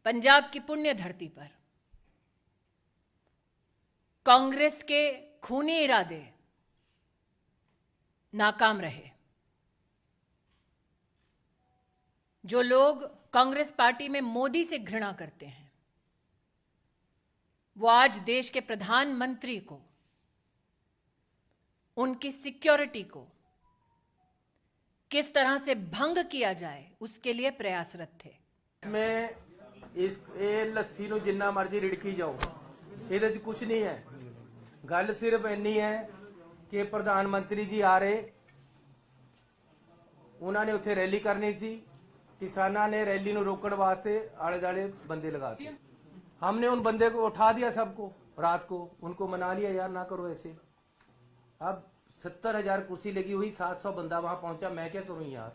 पंजाब की पुण्य धरती पर कांग्रेस के खूनी इरादे नाकाम रहे। जो लोग कांग्रेस पार्टी में मोदी से घृणा करते हैं, वो आज देश के प्रधानमंत्री को, उनकी सिक्योरिटी को किस तरह से भंग किया जाए उसके लिए प्रयासरत थे। इसमें ਇਹ ਲੱਸੀ ਨੂੰ ਜਿੰਨਾ ਮਰਜ਼ੀ ਰਿੜਕੀ ਜਾਓ, ਇਹਦੇ 'ਚ ਕੁਝ ਨਹੀਂ ਹੈ। ਗੱਲ ਸਿਰਫ ਇੰਨੀ ਹੈ ਕਿ ਪ੍ਰਧਾਨ ਮੰਤਰੀ ਜੀ ਆ ਰਹੇ, ਉਹਨਾਂ ਨੇ ਉੱਥੇ ਰੈਲੀ ਕਰਨੀ ਸੀ। किसाना ने रैली ਨੂੰ रोकने वास्ते आले दाले बंदे लगा दिए। हमने उन बंदे को उठा दिया, सबको रात को उनको मना लिया, यार ना करो ऐसे। अब 70,000 कुर्सी लगी हुई, 700 बंदा वहां पहुंचा, मैं क्या करूं यार।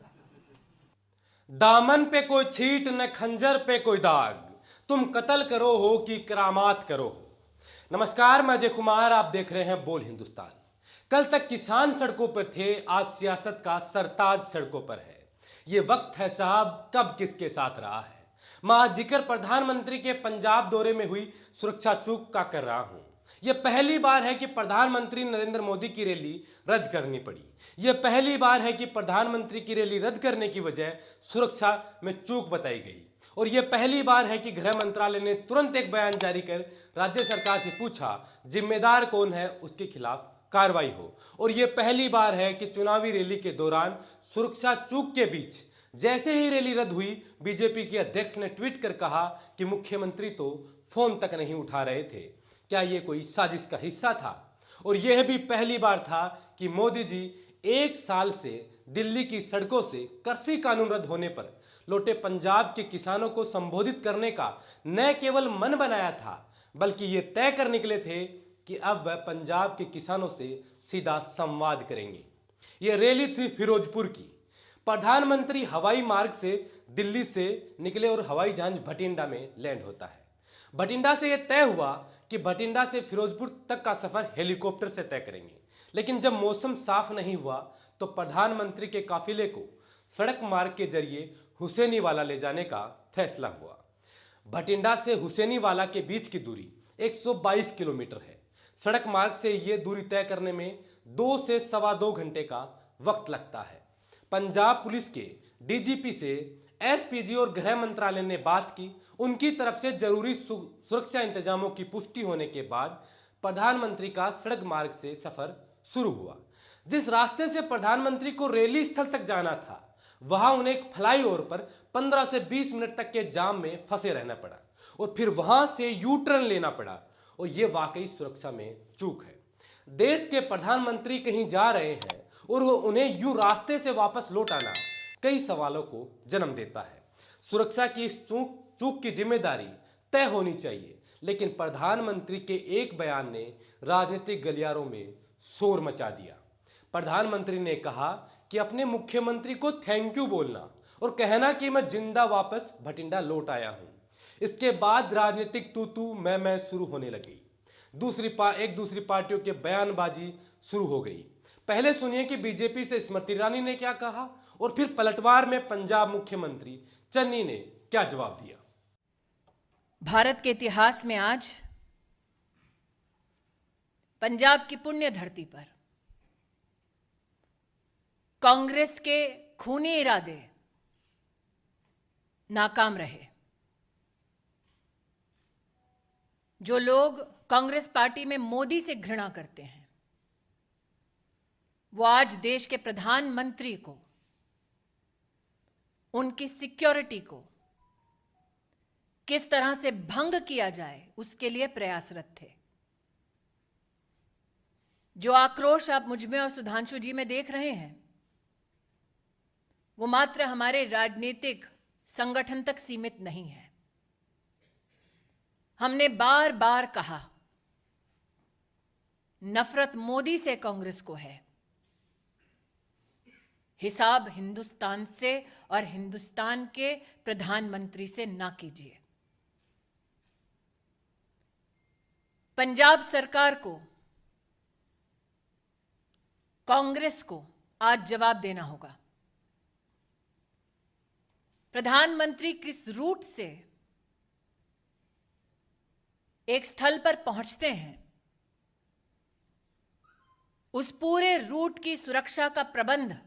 दामन पे कोई छीट न खंजर पे कोई दाग, तुम कत्ल करो हो कि करामात करो हो। नमस्कार, मैं अजय कुमार, आप देख रहे हैं बोल हिंदुस्तान। कल तक किसान सड़कों पर थे, आज सियासत का सरताज सड़कों पर है। ये वक्त है साहब, कब किसके साथ रहा है। मैं जिक्र प्रधानमंत्री के पंजाब दौरे में हुई सुरक्षा चूक का कर रहा हूं। यह पहली बार है कि प्रधानमंत्री नरेंद्र मोदी की रैली रद्द करनी पड़ी। यह पहली बार है कि प्रधानमंत्री की रैली रद्द करने की वजह सुरक्षा में चूक बताई गई। और यह पहली बार है कि गृह मंत्रालय ने तुरंत एक बयान जारी कर राज्य सरकार से पूछा जिम्मेदार कौन है, उसके खिलाफ कार्रवाई हो। और यह पहली बार है कि चुनावी रैली के दौरान सुरक्षा चूक के बीच जैसे ही रैली रद्द हुई, बीजेपी के अध्यक्ष ने ट्वीट कर कहा कि मुख्यमंत्री तो फोन तक नहीं उठा रहे थे। क्या यह कोई साजिश का हिस्सा था? और यह भी पहली बार था कि मोदी जी 1 साल से दिल्ली की सड़कों से कृषि कानून रद्द होने पर लौटे पंजाब के किसानों को संबोधित करने का न केवल मन बनाया था, बल्कि ये तय कर निकले थे कि अब वह पंजाब के किसानों से सीधा संवाद करेंगे। यह रैली थी फिरोजपुर की। प्रधानमंत्री हवाई मार्ग से दिल्ली से निकले और हवाई जहाज भटिंडा में लैंड होता है। भटिंडा से यह तय हुआ कि भटिंडा से फिरोजपुर तक का सफर हेलीकॉप्टर से तय करेंगे। लेकिन जब मौसम साफ नहीं हुआ तो प्रधानमंत्री के काफिले को सड़क मार्ग के जरिए हुसैनीवाला ले जाने का फैसला हुआ। भटिंडा से हुसैनीवाला के बीच की दूरी 122 किलोमीटर है। सड़क मार्ग से यह दूरी तय करने में 2 से सवा 2 घंटे का वक्त लगता है। पंजाब पुलिस के डीजीपी से एसपीजी और गृह मंत्रालय ने बात की। उनकी तरफ से जरूरी सुरक्षा इंतजामों की पुष्टि होने के बाद प्रधानमंत्री का सड़क मार्ग से सफर शुरू हुआ। जिस रास्ते से प्रधानमंत्री को रैली स्थल तक जाना था, वहां उन्हें एक फ्लाईओवर पर 15 से 20 मिनट तक के जाम में फंसे रहना पड़ा और फिर वहां से यू टर्न लेना पड़ा। और यह वाकई सुरक्षा में चूक है। देश के प्रधानमंत्री कहीं जा रहे हैं और वो उन्हें यूं रास्ते से वापस लौट आना कई सवालों को जन्म देता है। सुरक्षा की इस चूक की जिम्मेदारी तय होनी चाहिए, लेकिन प्रधानमंत्री के एक बयान ने राजनीतिक गलियारों में शोर मचा दिया। प्रधानमंत्री ने कहा कि अपने मुख्यमंत्री को थैंक यू बोलना और कहना कि मैं जिंदा वापस भटिंडा लौट आया हूं। इसके बाद राजनीतिक तू मैं शुरू होने लगी। एक दूसरी पार्टियों के बयानबाजी शुरू हो गई। पहले सुनिए कि बीजेपी से स्मृति ईरानी ने क्या कहा और फिर पलटवार में पंजाब मुख्यमंत्री चन्नी ने क्या जवाब दिया। भारत के इतिहास में आज पंजाब की पुण्य धरती पर कांग्रेस के खूनी इरादे नाकाम रहे। जो लोग कांग्रेस पार्टी में मोदी से घृणा करते हैं, वो आज देश के प्रधानमंत्री को, उनकी सिक्योरिटी को किस तरह से भंग किया जाए उसके लिए प्रयासरत थे। जो आक्रोश आप मुझ में और सुधांशु जी में देख रहे हैं, वो मात्र हमारे राजनीतिक संगठन तक सीमित नहीं है। हमने बार बार कहा, नफरत मोदी से कांग्रेस को है, हिसाब हिंदुस्तान से और हिंदुस्तान के प्रधानमंत्री से ना कीजिए। पंजाब सरकार को, कांग्रेस को आज जवाब देना होगा। प्रधानमंत्री किस रूट से एक स्थल पर पहुंचते हैं, उस पूरे रूट की सुरक्षा का प्रबंध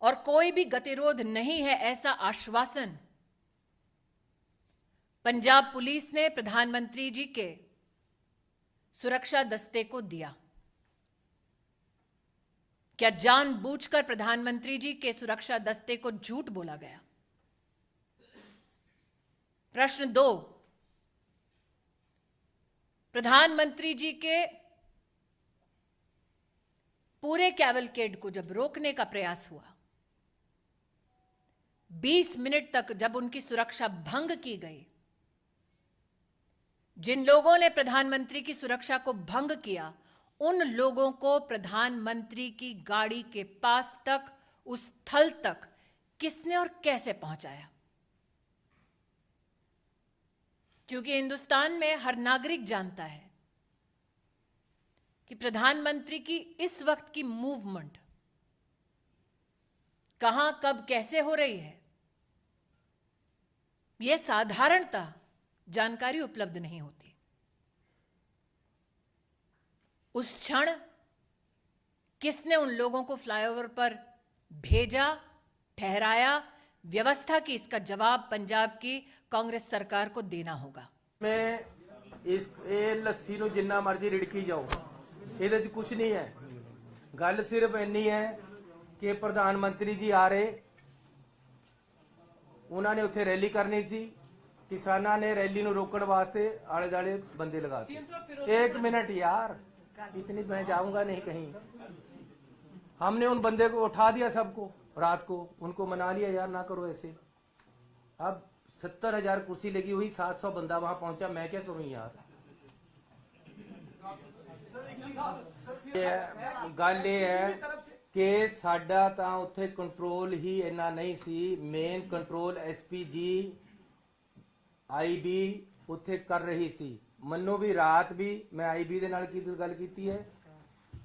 और कोई भी गतिरोध नहीं है, ऐसा आश्वासन पंजाब पुलिस ने प्रधानमंत्री जी के सुरक्षा दस्ते को दिया। क्या जानबूझकर प्रधानमंत्री जी के सुरक्षा दस्ते को झूठ बोला गया? प्रश्न 2, प्रधानमंत्री जी के पूरे कैवलकेड को जब रोकने का प्रयास हुआ, 20 मिनट तक जब उनकी सुरक्षा भंग की गई, जिन लोगों ने प्रधानमंत्री की सुरक्षा को भंग किया, उन लोगों को प्रधानमंत्री की गाड़ी के पास तक, उस स्थल तक किसने और कैसे पहुंचाया? क्योंकि हिंदुस्तान में हर नागरिक जानता है कि प्रधानमंत्री की इस वक्त की मूवमेंट कहां, कब, कैसे हो रही है, यह साधारणतः जानकारी उपलब्ध नहीं होती। उस क्षण किसने उन लोगों को फ्लाईओवर पर भेजा, ठहराया, व्यवस्था की, इसका जवाब पंजाब की कांग्रेस सरकार को देना होगा। मैं ਇਹ ਲੱਸੀ ਨੂੰ ਜਿੰਨਾ ਮਰਜ਼ੀ ਰਿੜਕੀ ਜਾਓ, ਇਹਦੇ 'ਚ ਕੁਝ ਨਹੀਂ ਹੈ। ਗੱਲ ਸਿਰਫ ਇੰਨੀ ਹੈ ਕਿ ਪ੍ਰਧਾਨ ਮੰਤਰੀ ਜੀ ਆ ਰਹੇ, ਉਹਨਾਂ ਨੇ ਉੱਥੇ ਰੈਲੀ ਕਰਨੀ ਸੀ, किसाना ने रैली ਨੂੰ रोकने वास्ते आले दाले बंदे लगा दिए। 1 मिनट यार, इतनी मैं जाऊंगा नहीं कहीं। हमने उन बंदे को उठा दिया, सबको रात को उनको मना लिया, यार ना करो ऐसे। अब 70,000 कुर्सी लगी हुई, 700 बंदा वहां पहुंचा, मैं क्या करूं यार। गल ये है कि साडा तां उत्थे कंट्रोल ही इन्ना नहीं सी। मेन कंट्रोल SP जी IB ਉੱਥੇ ਕਰ ਰਹੀ ਸੀ। ਮੰਨੋ ਵੀ रात भी मैं IB ਦੇ ਨਾਲ की गल की है।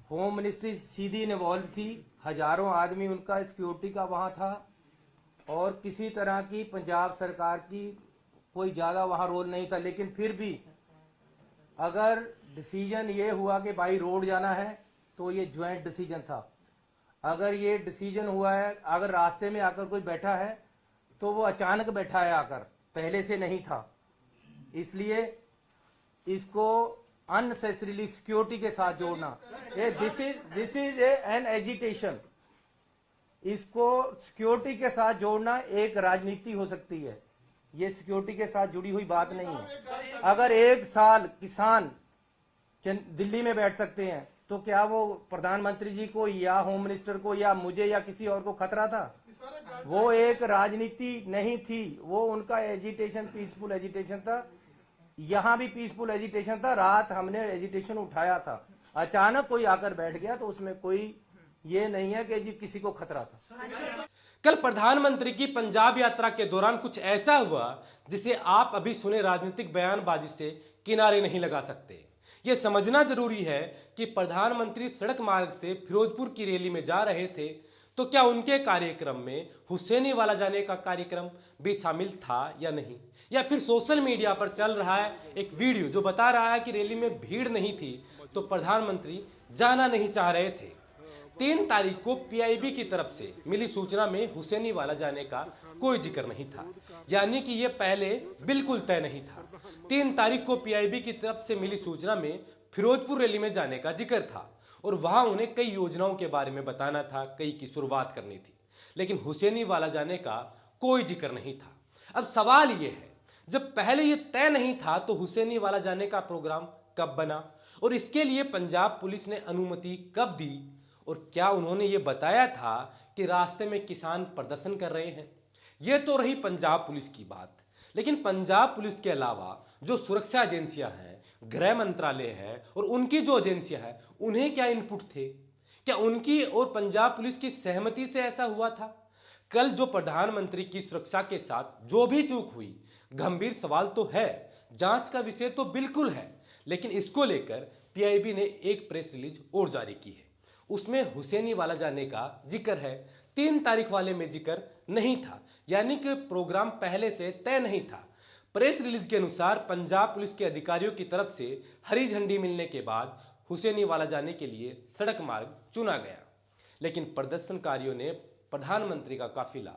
होम मिनिस्ट्री सीधी इन्वॉल्व थी, हजारों आदमी उनका सिक्योरिटी का वहां था, और किसी तरह की पंजाब सरकार की कोई ज्यादा वहां रोल नहीं था। लेकिन फिर भी अगर डिसीजन ये हुआ कि भाई रोड जाना है, तो ये ज्वाइंट डिसीजन था। अगर ये डिसीजन हुआ है, अगर रास्ते में आकर कोई बैठा है तो वो अचानक बैठा है आकर, पहले से नहीं था। इसलिए इसको अननेसेसरीली सिक्योरिटी के साथ जोड़ना, ये दिस इज एन एजिटेशन। इसको सिक्योरिटी के साथ जोड़ना एक राजनीति हो सकती है, ये सिक्योरिटी के साथ जुड़ी हुई बात नहीं है। अगर 1 साल किसान दिल्ली में बैठ सकते हैं, तो क्या वो प्रधानमंत्री जी को या होम मिनिस्टर को या मुझे या किसी और को खतरा था? वो एक राजनीति नहीं थी, वो उनका एजिटेशन पीसफुल एजिटेशन था। यहां भी पीसफुल एजिटेशन था, रात हमने एजिटेशन उठाया था। अचानक कोई आकर बैठ गया तो उसमें कोई ये नहीं है कि जी किसी को खतरा था। कल प्रधानमंत्री की पंजाब यात्रा के दौरान कुछ ऐसा हुआ जिसे आप अभी सुने राजनीतिक बयानबाजी से किनारे नहीं लगा सकते। यह समझना जरूरी है कि प्रधानमंत्री सड़क मार्ग से फिरोजपुर की रैली में जा रहे थे, तो क्या उनके कार्यक्रम में हुसैनी वाला जाने का कार्यक्रम भी शामिल था या नहीं? या फिर सोशल मीडिया पर चल रहा है एक वीडियो जो बता रहा है कि रैली में भीड़ नहीं थी, तो प्रधानमंत्री जाना नहीं चाह रहे थे। 3 तारीख को PIB की तरफ से मिली सूचना में हुसैनी वाला जाने का कोई जिक्र नहीं था, यानी कि यह पहले बिल्कुल तय नहीं था। 3 तारीख को PIB की तरफ से मिली सूचना में फिरोजपुर रैली में जाने का जिक्र था, और वहां उन्हें कई योजनाओं के बारे में बताना था, कई की शुरुआत करनी थी, लेकिन हुसैनी वाला जाने का कोई जिक्र नहीं था। अब सवाल यह है, जब पहले यह तय नहीं था तो हुसैनी वाला जाने का प्रोग्राम कब बना, और इसके लिए पंजाब पुलिस ने अनुमति कब दी, और क्या उन्होंने ये बताया था कि रास्ते में किसान प्रदर्शन कर रहे हैं? ये तो रही पंजाब पुलिस की बात, लेकिन पंजाब पुलिस के अलावा जो सुरक्षा एजेंसियां हैं, गृह मंत्रालय है और उनकी जो एजेंसियां हैं, उन्हें क्या इनपुट थे? क्या उनकी और पंजाब पुलिस की सहमति से ऐसा हुआ था? कल जो प्रधानमंत्री की सुरक्षा के साथ जो भी चूक हुई, गंभीर सवाल तो है, जांच का विषय तो बिल्कुल है, लेकिन इसको लेकर PIB ने एक प्रेस रिलीज और जारी की है। उसमें हुसैनी वाला जाने का जिक्र है, 3 तारीख वाले में जिक्र नहीं था, यानी कि प्रोग्राम पहले से तय नहीं था। प्रेस रिलीज के अनुसार पंजाब पुलिस के अधिकारियों की तरफ से हरी झंडी मिलने के बाद हुसैनीवाला जाने के लिए सड़क मार्ग चुना गया, लेकिन प्रदर्शनकारियों ने प्रधानमंत्री का काफिला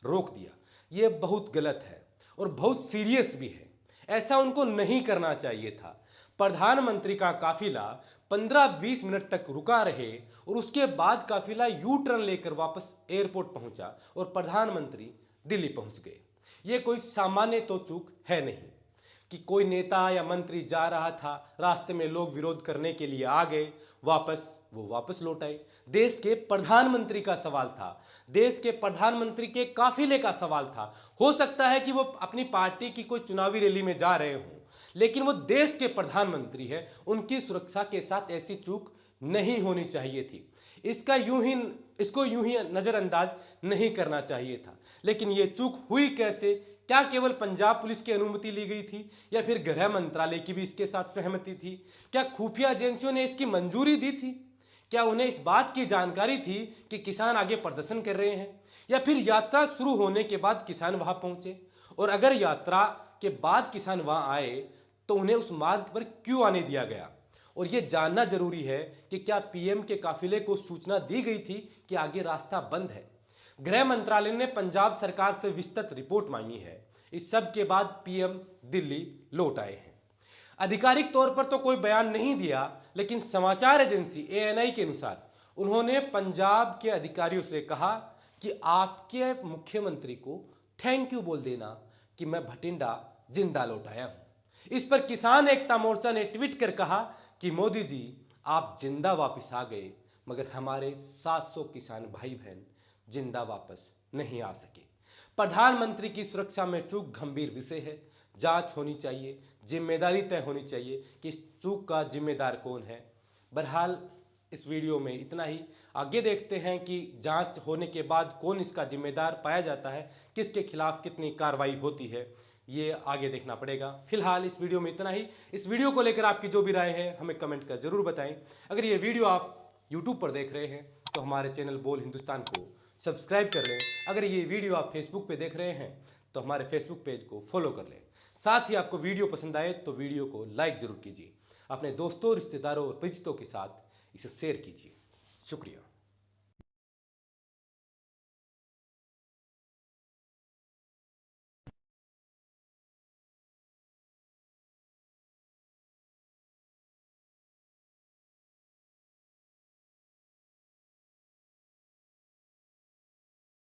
रोक दिया। ये बहुत गलत है और बहुत सीरियस भी है। ऐसा उनको नहीं करना चाहिए था। प्रधानमंत्री का काफिला 15-20 मिनट तक रुका रहे और उसके बाद काफिला यू टर्न लेकर वापस एयरपोर्ट पहुंचा और प्रधानमंत्री दिल्ली पहुंच गए। ये कोई सामान्य तो चूक है नहीं कि कोई नेता या मंत्री जा रहा था, रास्ते में लोग विरोध करने के लिए आ गए, वो वापस लौट आए। देश के प्रधानमंत्री का सवाल था, देश के प्रधानमंत्री के काफिले का सवाल था। हो सकता है कि वो अपनी पार्टी की कोई चुनावी रैली में जा रहे हों, लेकिन वो देश के प्रधानमंत्री हैं, उनकी सुरक्षा के साथ ऐसी चूक नहीं होनी चाहिए थी। इसको यूं ही नजरअंदाज नहीं करना चाहिए था। लेकिन ये चूक हुई कैसे? क्या केवल पंजाब पुलिस की अनुमति ली गई थी या फिर गृह मंत्रालय की भी इसके साथ सहमति थी? क्या खुफिया एजेंसियों ने इसकी मंजूरी दी थी? क्या उन्हें इस बात की जानकारी थी कि किसान आगे प्रदर्शन कर रहे हैं? या फिर यात्रा शुरू होने के बाद किसान वहां पहुंचे? और अगर यात्रा के बाद किसान वहां आए तो उन्हें उस मार्ग पर क्यों आने दिया गया? और यह जानना जरूरी है कि क्या पीएम के काफिले को सूचना दी गई थी कि आगे रास्ता बंद है? गृह मंत्रालय ने पंजाब सरकार से विस्तृत रिपोर्ट मांगी है। इस सब के बाद पीएम दिल्ली लौट आए हैं। आधिकारिक तौर पर तो कोई बयान नहीं दिया, लेकिन समाचार एजेंसी एएनआई के अनुसार उन्होंने पंजाब के अधिकारियों से कहा कि आपके मुख्यमंत्री को थैंक यू बोल देना कि मैं भटिंडा जिंदा लौट आया हूं। इस पर किसान एकता मोर्चा ने ट्वीट कर कहा कि मोदी जी, आप जिंदा वापस आ गए, मगर हमारे 700 किसान भाई बहन जिंदा वापस नहीं आ सके। प्रधानमंत्री की सुरक्षा में चूक गंभीर विषय है। जांच होनी चाहिए, जिम्मेदारी तय होनी चाहिए कि इस चूक का जिम्मेदार कौन है। बहरहाल इस वीडियो में इतना ही। आगे देखते हैं कि जांच होने के बाद कौन इसका जिम्मेदार पाया जाता है, किसके खिलाफ कितनी कार्रवाई होती है, ये आगे देखना पड़ेगा। फिलहाल इस वीडियो में इतना ही। इस वीडियो को लेकर आपकी जो भी राय है हमें कमेंट कर जरूर बताएं। अगर ये वीडियो आप यूट्यूब पर देख रहे हैं तो हमारे चैनल बोल हिंदुस्तान को सब्सक्राइब कर लें। अगर ये वीडियो आप फेसबुक पे देख रहे हैं तो हमारे फेसबुक पेज को फॉलो कर लें। साथ ही आपको वीडियो पसंद आए तो वीडियो को लाइक जरूर कीजिए। अपने दोस्तों, रिश्तेदारों और परिचितों के साथ इसे शेयर कीजिए। शुक्रिया।